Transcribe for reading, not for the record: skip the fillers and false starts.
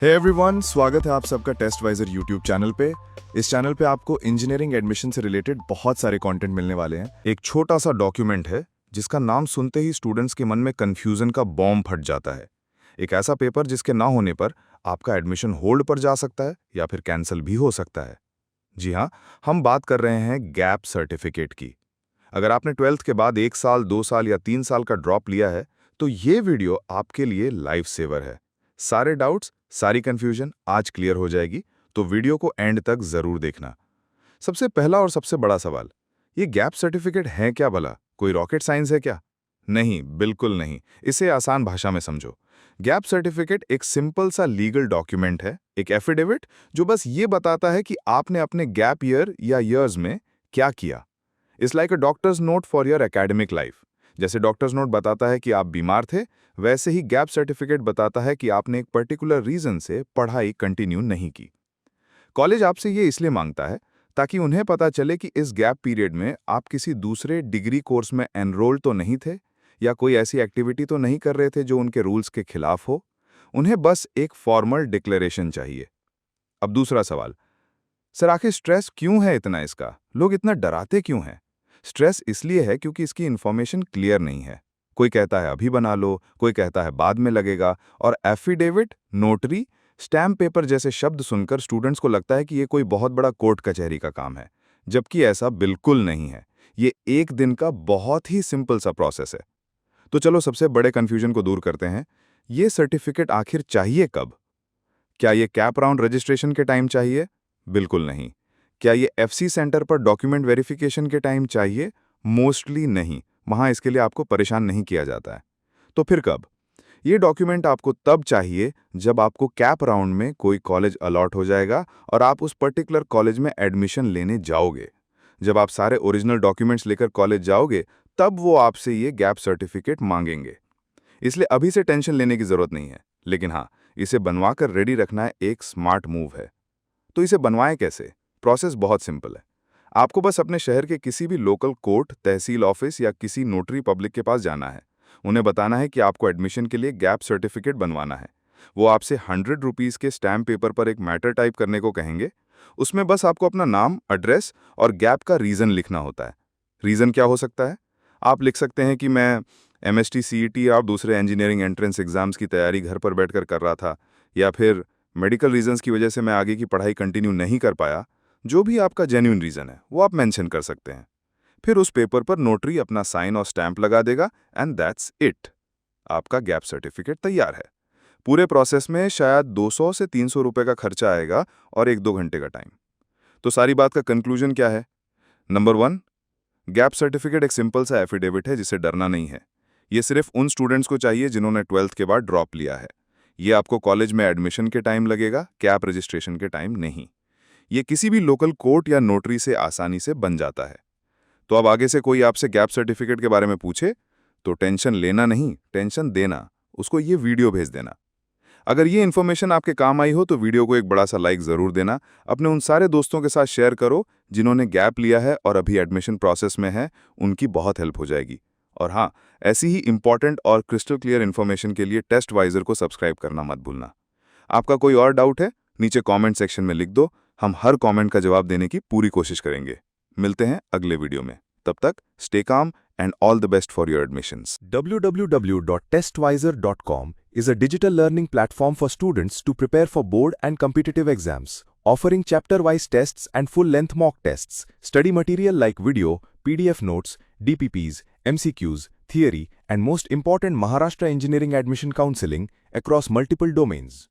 Hey everyone, स्वागत है आप सबका टेस्टवाइजर यूट्यूब चैनल पे। इस चैनल पे आपको इंजीनियरिंग एडमिशन से रिलेटेड बहुत सारे कंटेंट मिलने वाले हैं। एक छोटा सा डॉक्यूमेंट है जिसका नाम सुनते ही स्टूडेंट्स के मन में कंफ्यूजन का बॉम्ब फट जाता है। एक ऐसा पेपर जिसके ना होने पर आपका एडमिशन होल्ड पर जा सकता है या फिर कैंसिल भी हो सकता है। जी हाँ, हम बात कर रहे हैं गैप सर्टिफिकेट की। अगर आपने 12th के बाद 1 साल, 2 साल या 3 साल का ड्रॉप लिया है तो ये वीडियो आपके लिए लाइफ सेवर है। सारे डाउट्स, सारी कंफ्यूजन आज क्लियर हो जाएगी, तो वीडियो को एंड तक जरूर देखना। सबसे पहला और सबसे बड़ा सवाल, ये गैप सर्टिफिकेट है क्या भला? कोई रॉकेट साइंस है क्या? नहीं, बिल्कुल नहीं। इसे आसान भाषा में समझो। गैप सर्टिफिकेट एक सिंपल सा लीगल डॉक्यूमेंट है, एक एफिडेविट जो बस ये बताता है कि आपने अपने गैप ईयर या ईयर्स में क्या किया। It's like a doctor's note for your academic life. जैसे डॉक्टर्स नोट बताता है कि आप बीमार थे, वैसे ही गैप सर्टिफिकेट बताता है कि आपने एक पर्टिकुलर रीजन से पढ़ाई कंटिन्यू नहीं की। कॉलेज आपसे ये इसलिए मांगता है ताकि उन्हें पता चले कि इस गैप पीरियड में आप किसी दूसरे डिग्री कोर्स में एनरोल तो नहीं थे या कोई ऐसी एक्टिविटी तो नहीं कर रहे थे जो उनके रूल्स के खिलाफ हो। उन्हें बस एक फॉर्मल डिक्लेरेशन चाहिए। अब दूसरा सवाल, सर आखिर स्ट्रेस क्यों है इतना इसका? लोग इतना डराते क्यों हैं? स्ट्रेस इसलिए है क्योंकि इसकी इन्फॉर्मेशन क्लियर नहीं है। कोई कहता है अभी बना लो, कोई कहता है बाद में लगेगा, और एफिडेविट, नोटरी, स्टैम्प पेपर जैसे शब्द सुनकर स्टूडेंट्स को लगता है कि ये कोई बहुत बड़ा कोर्ट कचहरी का काम है, जबकि ऐसा बिल्कुल नहीं है। ये एक दिन का बहुत ही सिंपल सा प्रोसेस है। तो चलो सबसे बड़े कन्फ्यूजन को दूर करते हैं। ये सर्टिफिकेट आखिर चाहिए कब? क्या ये कैप राउंड रजिस्ट्रेशन के टाइम चाहिए? बिल्कुल नहीं। क्या ये एफसी सेंटर पर डॉक्यूमेंट वेरिफिकेशन के टाइम चाहिए? मोस्टली नहीं। वहां इसके लिए आपको परेशान नहीं किया जाता है। तो फिर कब? ये डॉक्यूमेंट आपको तब चाहिए जब आपको कैप राउंड में कोई कॉलेज अलॉट हो जाएगा और आप उस पर्टिकुलर कॉलेज में एडमिशन लेने जाओगे। जब आप सारे ओरिजिनल डॉक्यूमेंट्स लेकर कॉलेज जाओगे, तब वो आपसे ये गैप सर्टिफिकेट मांगेंगे। इसलिए अभी से टेंशन लेने की जरूरत नहीं है, लेकिन हाँ, इसे बनवाकर रेडी रखना एक स्मार्ट मूव है। तो इसे बनवाएं कैसे? प्रोसेस बहुत सिंपल है। आपको बस अपने शहर के किसी भी लोकल कोर्ट, तहसील ऑफिस या किसी नोटरी पब्लिक के पास जाना है। उन्हें बताना है कि आपको एडमिशन के लिए गैप सर्टिफिकेट बनवाना है। वो आपसे 100 रुपीज़ के स्टैम्प पेपर पर एक मैटर टाइप करने को कहेंगे। उसमें बस आपको अपना नाम, एड्रेस और गैप का रीज़न लिखना होता है। रीज़न क्या हो सकता है? आप लिख सकते हैं कि मैं एमएसटी, सीईटी और दूसरे इंजीनियरिंग एंट्रेंस एग्जाम्स की तैयारी घर पर बैठकर कर रहा था, या फिर मेडिकल रीजंस की वजह से मैं आगे की पढ़ाई कंटिन्यू नहीं कर पाया। जो भी आपका जेन्युइन रीजन है वो आप मेंशन कर सकते हैं। फिर उस पेपर पर नोटरी अपना साइन और स्टैंप लगा देगा एंड दैट्स इट। आपका गैप सर्टिफिकेट तैयार है। पूरे प्रोसेस में शायद 200 से 300 रुपए का खर्चा आएगा और 1-2 घंटे का टाइम। तो सारी बात का कंक्लूजन क्या है? नंबर 1, गैप सर्टिफिकेट एक सिंपल सा एफिडेविट है जिसे डरना नहीं है। ये सिर्फ उन स्टूडेंट्स को चाहिए जिन्होंने 12th के बाद ड्रॉप लिया है। ये आपको कॉलेज में एडमिशन के टाइम लगेगा, कैप रजिस्ट्रेशन के टाइम नहीं। ये किसी भी लोकल कोर्ट या नोटरी से आसानी से बन जाता है। तो अब आगे से कोई आपसे गैप सर्टिफिकेट के बारे में पूछे तो टेंशन लेना नहीं, टेंशन देना। उसको ये वीडियो भेज देना। अगर ये इन्फॉर्मेशन आपके काम आई हो तो वीडियो को एक बड़ा सा लाइक जरूर देना। अपने उन सारे दोस्तों के साथ शेयर करो जिन्होंने गैप लिया है और अभी एडमिशन प्रोसेस में है। उनकी बहुत हेल्प हो जाएगी। और हाँ, ऐसी ही इंपॉर्टेंट और क्रिस्टल क्लियर इन्फॉर्मेशन के लिए टेस्टवाइजर को सब्सक्राइब करना मत भूलना। आपका कोई और डाउट है, नीचे कमेंट सेक्शन में लिख दो। हम हर कमेंट का जवाब देने की पूरी कोशिश करेंगे। मिलते हैं अगले वीडियो में। तब तक stay calm and all the best for your admissions. www.testvisor.com is a digital learning platform for students to prepare for board and competitive exams, offering chapter-wise tests and full-length mock tests, study material like video, PDF notes, DPPs, MCQs, theory, and most important Maharashtra Engineering Admission Counseling across multiple domains.